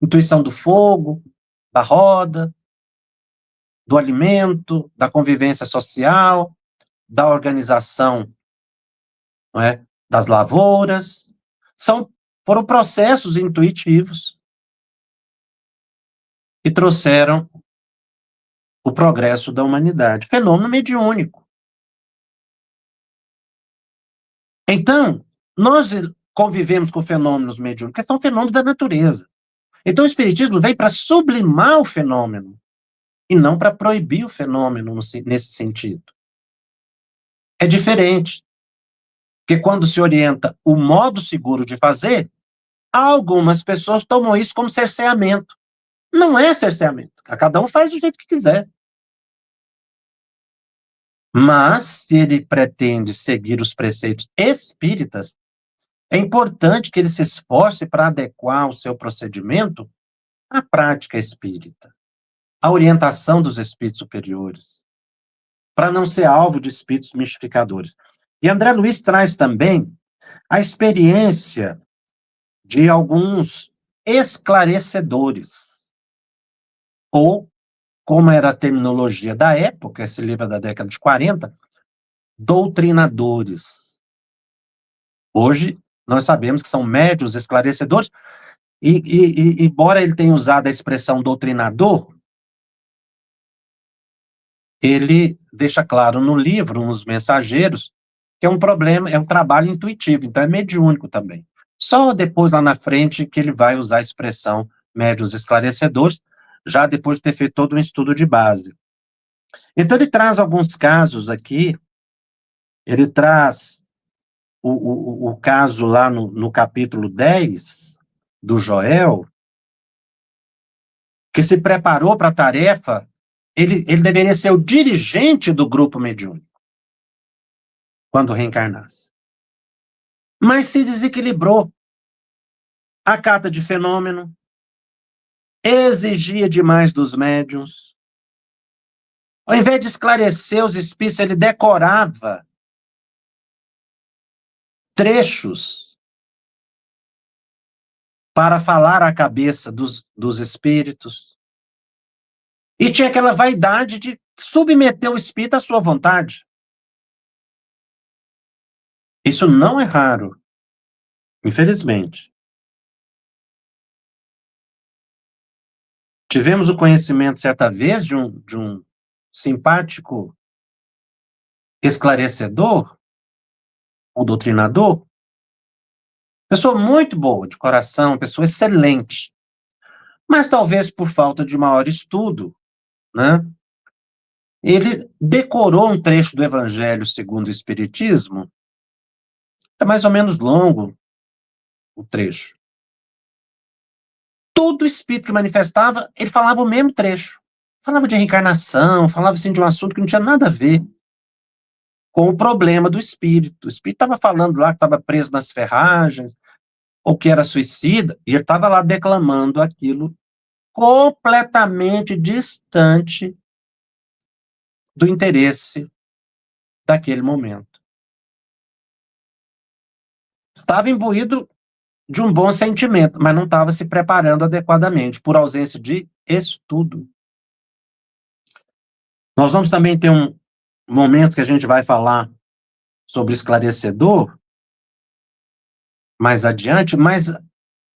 Intuição do fogo, da roda, do alimento, da convivência social, da organização, não é, das lavouras. Foram processos intuitivos que trouxeram o progresso da humanidade. Fenômeno mediúnico. Então, nós convivemos com fenômenos mediúnicos, que são fenômenos da natureza. Então, o Espiritismo vem para sublimar o fenômeno, e não para proibir o fenômeno nesse sentido. É diferente, porque quando se orienta o modo seguro de fazer, algumas pessoas tomam isso como cerceamento. Não é cerceamento. Cada um faz do jeito que quiser. Mas, se ele pretende seguir os preceitos espíritas, é importante que ele se esforce para adequar o seu procedimento à prática espírita, à orientação dos espíritos superiores, para não ser alvo de espíritos mistificadores. E André Luiz traz também a experiência de alguns esclarecedores, ou, como era a terminologia da época, esse livro é da década de 40, doutrinadores. Hoje, nós sabemos que são médiuns esclarecedores, embora ele tenha usado a expressão doutrinador, ele deixa claro no livro, nos Mensageiros, que é um problema, é um trabalho intuitivo, então é mediúnico também. Só depois, lá na frente, que ele vai usar a expressão médiuns esclarecedores, já depois de ter feito todo um estudo de base. Então, ele traz alguns casos aqui, ele traz o caso lá no capítulo 10 do Joel, que se preparou para a tarefa, ele deveria ser o dirigente do grupo mediúnico, quando reencarnasse. Mas se desequilibrou. A carta de fenômeno exigia demais dos médiuns. Ao invés de esclarecer os espíritos, ele decorava trechos para falar à cabeça dos espíritos. E tinha aquela vaidade de submeter o espírito à sua vontade. Isso não é raro, infelizmente. Tivemos o conhecimento, certa vez, de um simpático esclarecedor, o doutrinador, pessoa muito boa, de coração, pessoa excelente. Mas talvez por falta de maior estudo, né, ele decorou um trecho do Evangelho segundo o Espiritismo, é mais ou menos longo o trecho. Todo espírito que manifestava, ele falava o mesmo trecho. Falava de reencarnação, falava assim de um assunto que não tinha nada a ver com o problema do espírito. O espírito estava falando lá que estava preso nas ferragens, ou que era suicida, e ele estava lá declamando aquilo completamente distante do interesse daquele momento. Estava imbuído de um bom sentimento, mas não estava se preparando adequadamente, por ausência de estudo. Nós vamos também ter um momento que a gente vai falar sobre esclarecedor, mais adiante, mas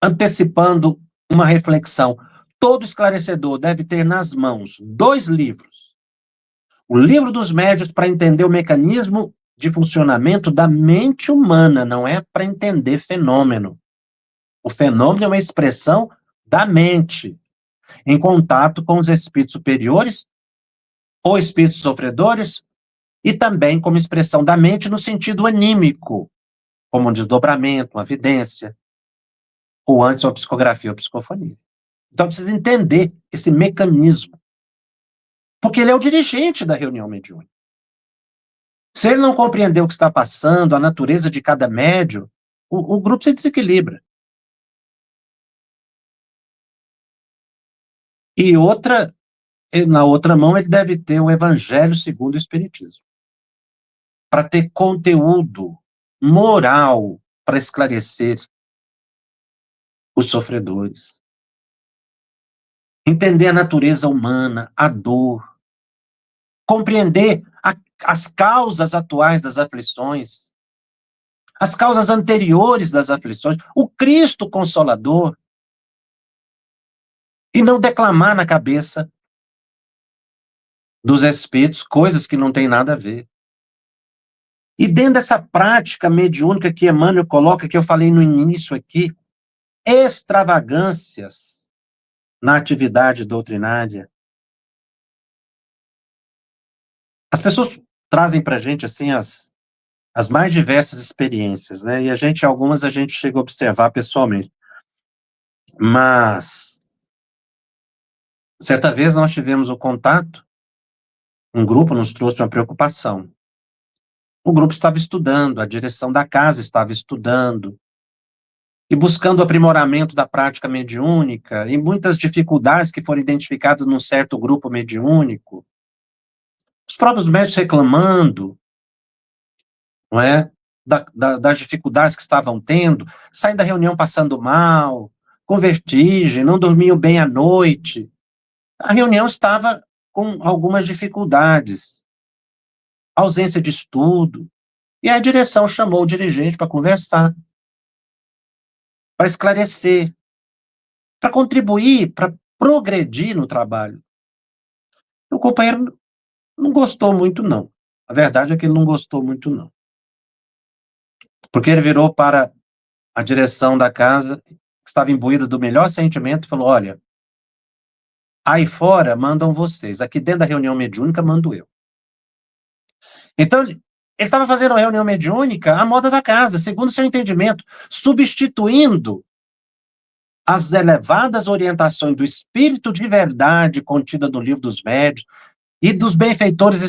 antecipando uma reflexão. Todo esclarecedor deve ter nas mãos 2 livros. O livro dos médiuns para entender o mecanismo de funcionamento da mente humana, não é para entender fenômeno. O fenômeno é uma expressão da mente, em contato com os espíritos superiores ou espíritos sofredores, e também como expressão da mente no sentido anímico, como um desdobramento, uma vidência, ou antes uma psicografia ou psicofonia. Então precisa entender esse mecanismo, porque ele é o dirigente da reunião mediúnica. Se ele não compreender o que está passando, a natureza de cada médium, o grupo se desequilibra. E na outra mão, ele deve ter o Evangelho segundo o Espiritismo, para ter conteúdo moral para esclarecer os sofredores, entender a natureza humana, a dor, compreender as causas atuais das aflições, as causas anteriores das aflições, o Cristo Consolador, e não declamar na cabeça dos espíritos coisas que não têm nada a ver. E dentro dessa prática mediúnica que Emmanuel coloca, que eu falei no início aqui, extravagâncias na atividade doutrinária. As pessoas trazem para a gente, assim, as mais diversas experiências, né? E algumas a gente chega a observar pessoalmente. Mas, certa vez nós tivemos o contato, um grupo nos trouxe uma preocupação. O grupo estava estudando, a direção da casa estava estudando, e buscando o aprimoramento da prática mediúnica, e muitas dificuldades que foram identificadas num certo grupo mediúnico. Os próprios médicos reclamando, não é? Das dificuldades que estavam tendo, saindo da reunião passando mal, com vertigem, não dormiam bem à noite. A reunião estava com algumas dificuldades, ausência de estudo, e a direção chamou o dirigente para conversar, para esclarecer, para contribuir, para progredir no trabalho. O companheiro não gostou muito, não. A verdade é que ele não gostou muito, não. Porque ele virou para a direção da casa, que estava imbuída do melhor sentimento, e falou: olha, aí fora mandam vocês, aqui dentro da reunião mediúnica mando eu. Então, ele estava fazendo uma reunião mediúnica à moda da casa, segundo o seu entendimento, substituindo as elevadas orientações do espírito de verdade contida no livro dos médiuns e dos benfeitores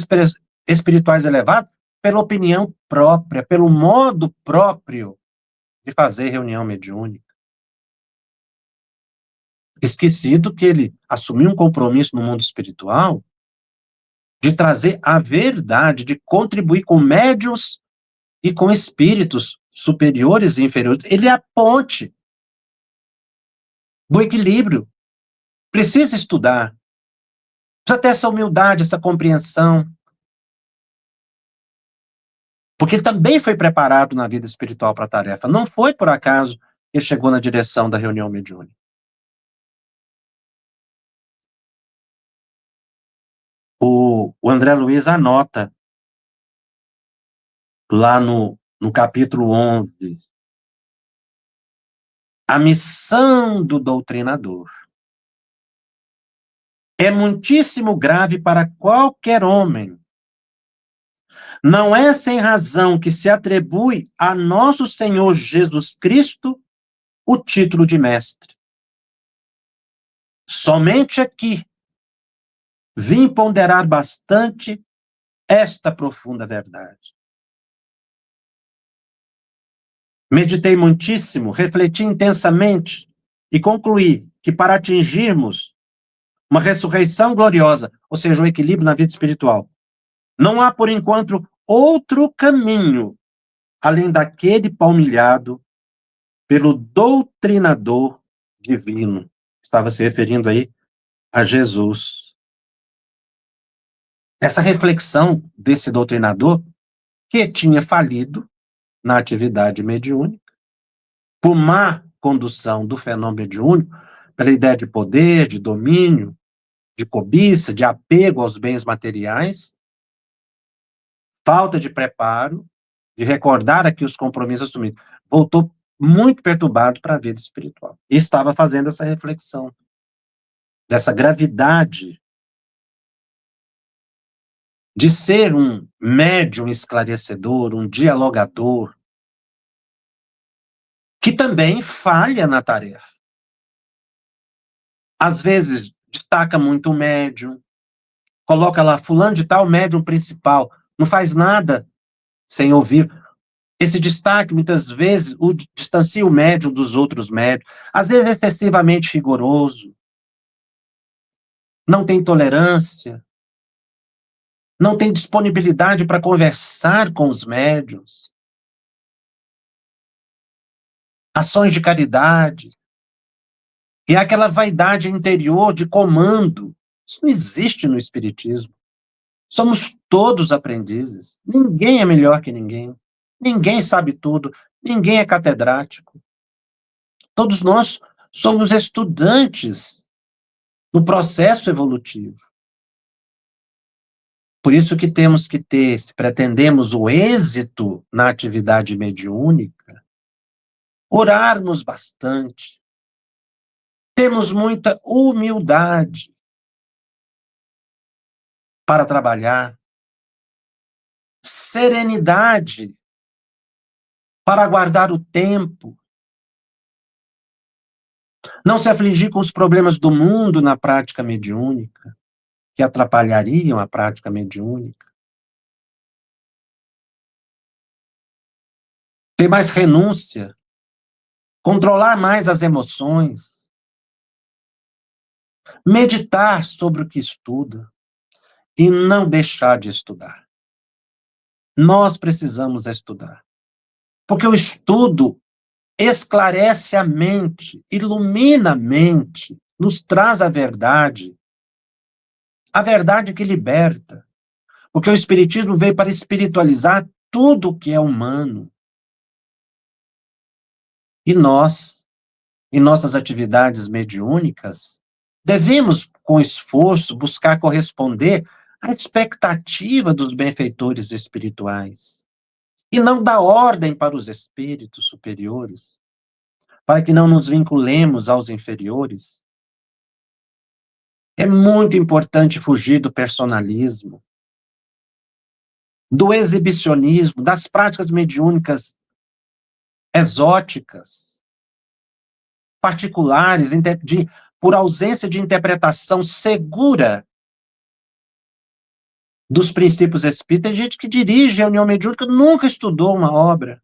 espirituais elevados, pela opinião própria, pelo modo próprio de fazer reunião mediúnica. Esquecido que ele assumiu um compromisso no mundo espiritual de trazer a verdade, de contribuir com médiuns e com espíritos superiores e inferiores. Ele é a ponte do equilíbrio. Precisa estudar. Precisa ter essa humildade, essa compreensão. Porque ele também foi preparado na vida espiritual para a tarefa. Não foi por acaso que ele chegou na direção da reunião mediúnica. O André Luiz anota lá no capítulo 11, a missão do doutrinador é muitíssimo grave para qualquer homem. Não é sem razão que se atribui a nosso Senhor Jesus Cristo o título de mestre. Somente aqui vim ponderar bastante esta profunda verdade. Meditei muitíssimo, refleti intensamente e concluí que para atingirmos uma ressurreição gloriosa, ou seja, um equilíbrio na vida espiritual, não há por enquanto outro caminho além daquele palmilhado pelo doutrinador divino. Estava se referindo aí a Jesus. Essa reflexão desse doutrinador que tinha falido na atividade mediúnica, por má condução do fenômeno mediúnico, pela ideia de poder, de domínio, de cobiça, de apego aos bens materiais, falta de preparo, de recordar aqui os compromissos assumidos. Voltou muito perturbado para a vida espiritual. E estava fazendo essa reflexão, dessa gravidade de ser um médium esclarecedor, um dialogador, que também falha na tarefa. Às vezes, destaca muito o médium, coloca lá, fulano de tal, médium principal, não faz nada sem ouvir. Esse destaque, muitas vezes, distancia o médium dos outros médiums, às vezes excessivamente rigoroso, não tem tolerância, não tem disponibilidade para conversar com os médiuns, ações de caridade, e aquela vaidade interior de comando. Isso não existe no Espiritismo. Somos todos aprendizes. Ninguém é melhor que ninguém. Ninguém sabe tudo. Ninguém é catedrático. Todos nós somos estudantes no processo evolutivo. Por isso que temos que ter, se pretendemos o êxito na atividade mediúnica, orarmos bastante, temos muita humildade para trabalhar, serenidade para aguardar o tempo, não se afligir com os problemas do mundo na prática mediúnica, que atrapalhariam a prática mediúnica, ter mais renúncia, controlar mais as emoções, meditar sobre o que estuda e não deixar de estudar. Nós precisamos estudar, porque o estudo esclarece a mente, ilumina a mente, nos traz a verdade que liberta, porque o Espiritismo veio para espiritualizar tudo o que é humano. E nós, em nossas atividades mediúnicas, devemos, com esforço, buscar corresponder à expectativa dos benfeitores espirituais, e não dar ordem para os espíritos superiores, para que não nos vinculemos aos inferiores. É muito importante fugir do personalismo, do exibicionismo, das práticas mediúnicas exóticas, particulares, por ausência de interpretação segura dos princípios espíritas. Tem gente que dirige a reunião mediúnica, nunca estudou uma obra,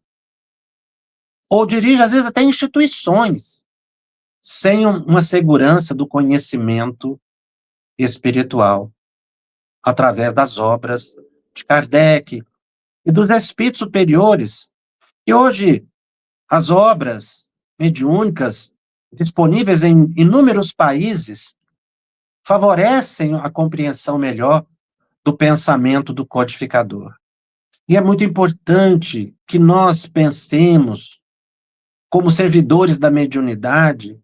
ou dirige, às vezes, até instituições, sem uma segurança do conhecimento espiritual, através das obras de Kardec e dos espíritos superiores. E hoje, as obras mediúnicas disponíveis em inúmeros países favorecem a compreensão melhor do pensamento do codificador. E é muito importante que nós pensemos, como servidores da mediunidade,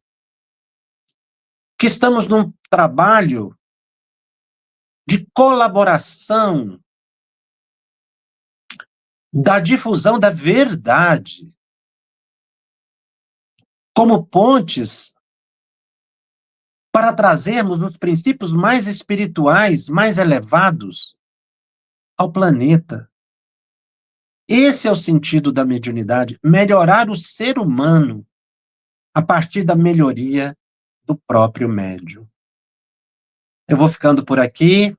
que estamos num trabalho de colaboração da difusão da verdade, como pontes para trazermos os princípios mais espirituais, mais elevados ao planeta. Esse é o sentido da mediunidade, melhorar o ser humano a partir da melhoria do próprio médium. Eu vou ficando por aqui.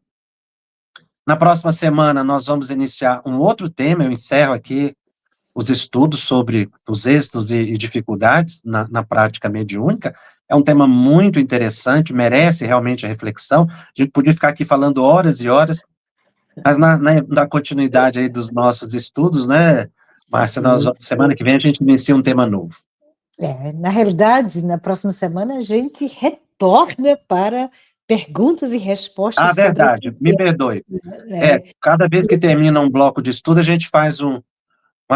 Na próxima semana nós vamos iniciar um outro tema, eu encerro aqui os estudos sobre os êxitos e dificuldades na prática mediúnica. É um tema muito interessante, merece realmente a reflexão. A gente podia ficar aqui falando horas e horas, mas na continuidade aí dos nossos estudos, né, Márcia, semana que vem a gente inicia um tema novo. Na realidade, na próxima semana a gente retorna para perguntas e respostas. Verdade, me perdoe. Cada vez que termina um bloco de estudo, a gente faz uma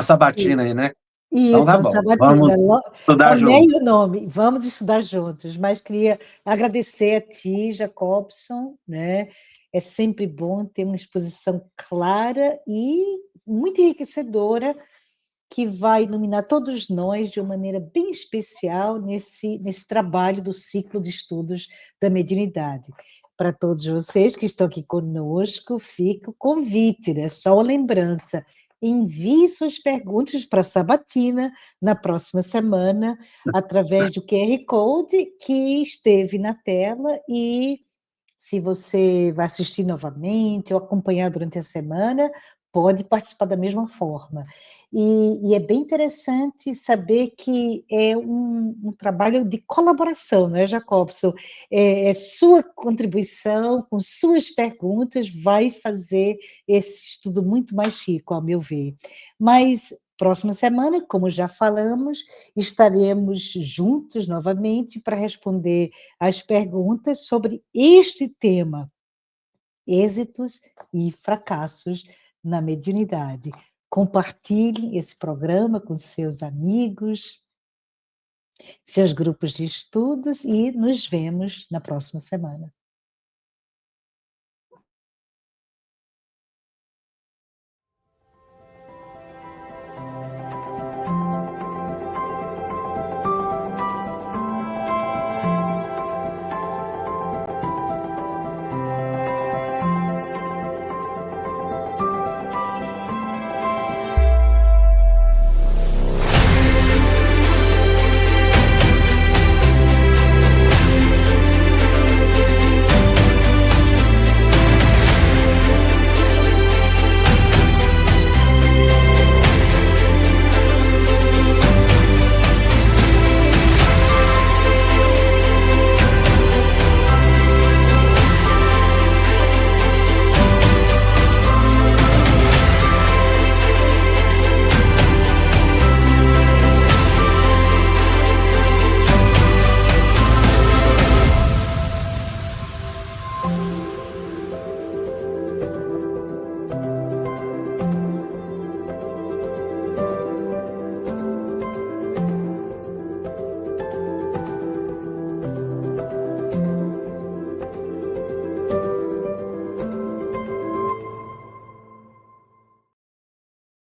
sabatina aí, né? Então Isso, tá no bom, vamos Sabatina. estudar Amei o juntos. nome. Vamos estudar juntos. Mas queria agradecer a ti, Jacobson, né? É sempre bom ter uma exposição clara e muito enriquecedora que vai iluminar todos nós de uma maneira bem especial nesse trabalho do ciclo de estudos da mediunidade. Para todos vocês que estão aqui conosco, fica o convite, né? Só uma lembrança. Envie suas perguntas para a Sabatina na próxima semana, através do QR Code que esteve na tela e se você vai assistir novamente ou acompanhar durante a semana, pode participar da mesma forma. E é bem interessante saber que é um trabalho de colaboração, não é, Jacobson? Sua contribuição, com suas perguntas, vai fazer esse estudo muito mais rico, ao meu ver. Mas próxima semana, como já falamos, estaremos juntos novamente para responder as perguntas sobre este tema, êxitos e fracassos na mediunidade. Compartilhe esse programa com seus amigos, seus grupos de estudos e nos vemos na próxima semana.